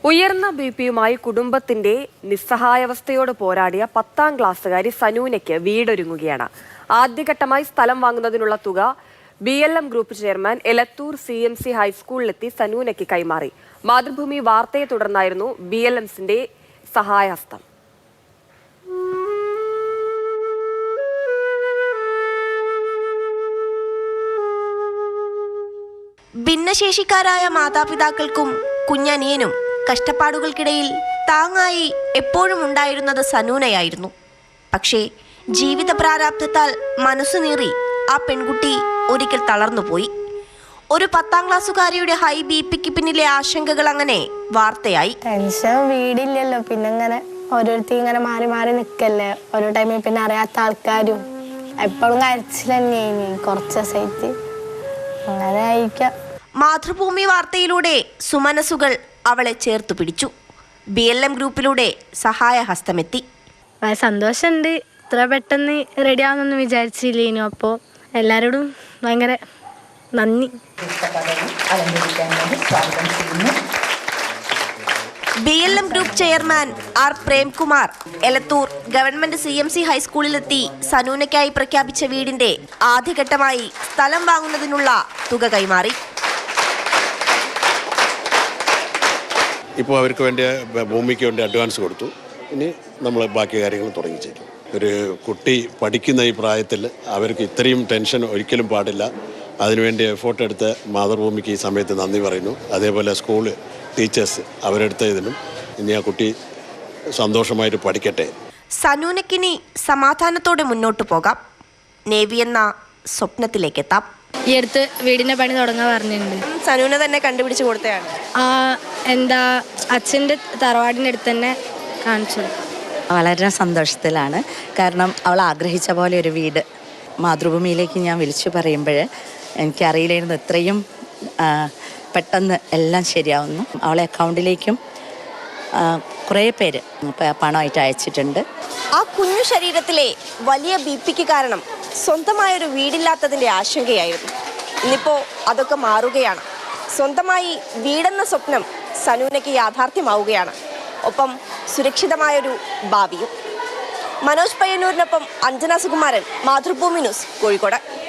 ഉയർന്ന ബിപിയുമായി കുടുംബത്തിന്റെ നിസ്സഹായാവസ്ഥയോട് പോരാടിയ 10ാം ക്ലാസ്സുകാരി സനൂനയ്ക്ക് വീടൊരുങ്ങുകയാണ്. ആദ്യഘട്ടമായി സ്ഥലം വാങ്ങുന്നതിനുള്ള തുക BLM group chairman Elathur CMC ഹൈസ്കൂളിലെത്തി സനൂനയ്ക്ക് കൈമാറി. മാതൃഭൂമി വാർത്തയെ തുടർന്നായിരുന്നു BLMസിന്റെ സഹായഹസ്തം. ഭിന്നശേഷിക്കാരായ മാതാപിതാക്കൾക്കും കുഞ്ഞനിയനും കഷ്ടപ്പാടുകൾക്കിടയിൽ താങ്ങായി എപ്പോഴും ഉണ്ടായിരുന്നത് സനൂനയായിരുന്നു. പക്ഷേ ജീവിത പ്രാരാബ്ധത്താൽ മനസ്സു നീറി ആ പെൺകുട്ടി ഒരിക്കൽ തളർന്നുപോയി. ഒരു 10ാം ക്ലാസ്സുകാരിയുടെ ഹൈ BPക്ക് പിന്നിലെ ആശങ്കകൾ അങ്ങനെ വാർത്തയായി. ടെൻഷൻ വീടില്ലല്ലോ, പിന്നെ ഇങ്ങനെ ഓരോരുത്തർ ഇങ്ങനെ മാറി മാറി നിൽക്കല്ലേ, ഓരോ ടൈമിൽ പിന്നെ അറിയാത്ത ആൾക്കാരും എപ്പോഴും കരച്ചിൽ തന്നെയായി കുറച്ച് ദിവസമായിട്ട്. അങ്ങനെ ആയിരിക്കാം. മാതൃഭൂമി വാർത്തയിലൂടെ സുമനസുകൾ അവളെ ചേർത്തു പിടിച്ചു. BLM ഗ്രൂപ്പിലൂടെ സഹായഹസ്തമെത്തി. സന്തോഷമുണ്ട്. ഇത്ര പെട്ടെന്ന് റെഡി ആവുമെന്നൊന്നും വിചാരിച്ചില്ലേനു. അപ്പോൾ എല്ലാവരോടും ഭയങ്കര നന്ദി. BLM group chairman R Premkumar Elathur government CMC ഹൈസ്കൂളിലെത്തി സനൂനയ്ക്കായി പ്രഖ്യാപിച്ച വീടിന്റെ ആദ്യഘട്ടമായി സ്ഥലം വാങ്ങുന്നതിനുള്ള തുക കൈമാറി. ഇപ്പോൾ അവർക്ക് വേണ്ടി ഭൂമിക്ക് വേണ്ടി അഡ്വാൻസ് കൊടുത്തു. ഇനി നമ്മൾ ബാക്കി കാര്യങ്ങൾ തുടങ്ങിച്ചേക്കും. ഒരു കുട്ടി പഠിക്കുന്ന ഈ പ്രായത്തിൽ അവർക്ക് ഇത്രയും ടെൻഷൻ ഒരിക്കലും പാടില്ല. അതിനുവേണ്ടി എഫോർട്ട് എടുത്ത് മാതൃഭൂമിക്ക് ഈ സമയത്ത് നന്ദി പറയുന്നു. അതേപോലെ സ്കൂള് ടീച്ചേഴ്സ് അവരെടുത്ത ഇതിനും ഇനി ആ കുട്ടി സന്തോഷമായിട്ട് പഠിക്കട്ടെ. സനൂനക്കിനി സമാധാനത്തോടെ മുന്നോട്ട് പോകാം. നേവി എന്ന സ്വപ്നത്തിലേക്കെത്താം. ഈ അടുത്ത് വീടിൻ്റെ പണി തുടങ്ങാൻ പറഞ്ഞിട്ടുണ്ട്. സനൂന തന്നെ കണ്ടുപിടിച്ച് കൊടുത്തതാണ്. അച്ഛൻ്റെ തറവാടിൻ്റെ അടുത്ത് തന്നെ കാണിച്ചു. വളരെ സന്തോഷത്തിലാണ്. കാരണം അവൾ ആഗ്രഹിച്ച പോലെ ഒരു വീട് മാതൃഭൂമിയിലേക്ക് ഞാൻ വിളിച്ചു പറയുമ്പോൾ എനിക്കറിയില്ലായിരുന്നു ഇത്രയും പെട്ടെന്ന് എല്ലാം ശരിയാവുന്നു. അവളെ അക്കൗണ്ടിലേക്കും കുറേ പേര് പണമായിട്ട് അയച്ചിട്ടുണ്ട്. ആ കുഞ്ഞു ശരീരത്തിലെ വലിയ BPക്ക് കാരണം സ്വന്തമായൊരു വീടില്ലാത്തതിൻ്റെ ആശങ്കയായിരുന്നു. ഇന്നിപ്പോൾ അതൊക്കെ മാറുകയാണ്. സ്വന്തമായി വീടെന്ന സ്വപ്നം സനൂനയ്ക്ക് യാഥാർത്ഥ്യമാവുകയാണ്. ഒപ്പം സുരക്ഷിതമായൊരു ഭാവിയും. മനോജ് പയ്യന്നൂരിനൊപ്പം അഞ്ജന സുകുമാരൻ, മാതൃഭൂമി ന്യൂസ്, കോഴിക്കോട്.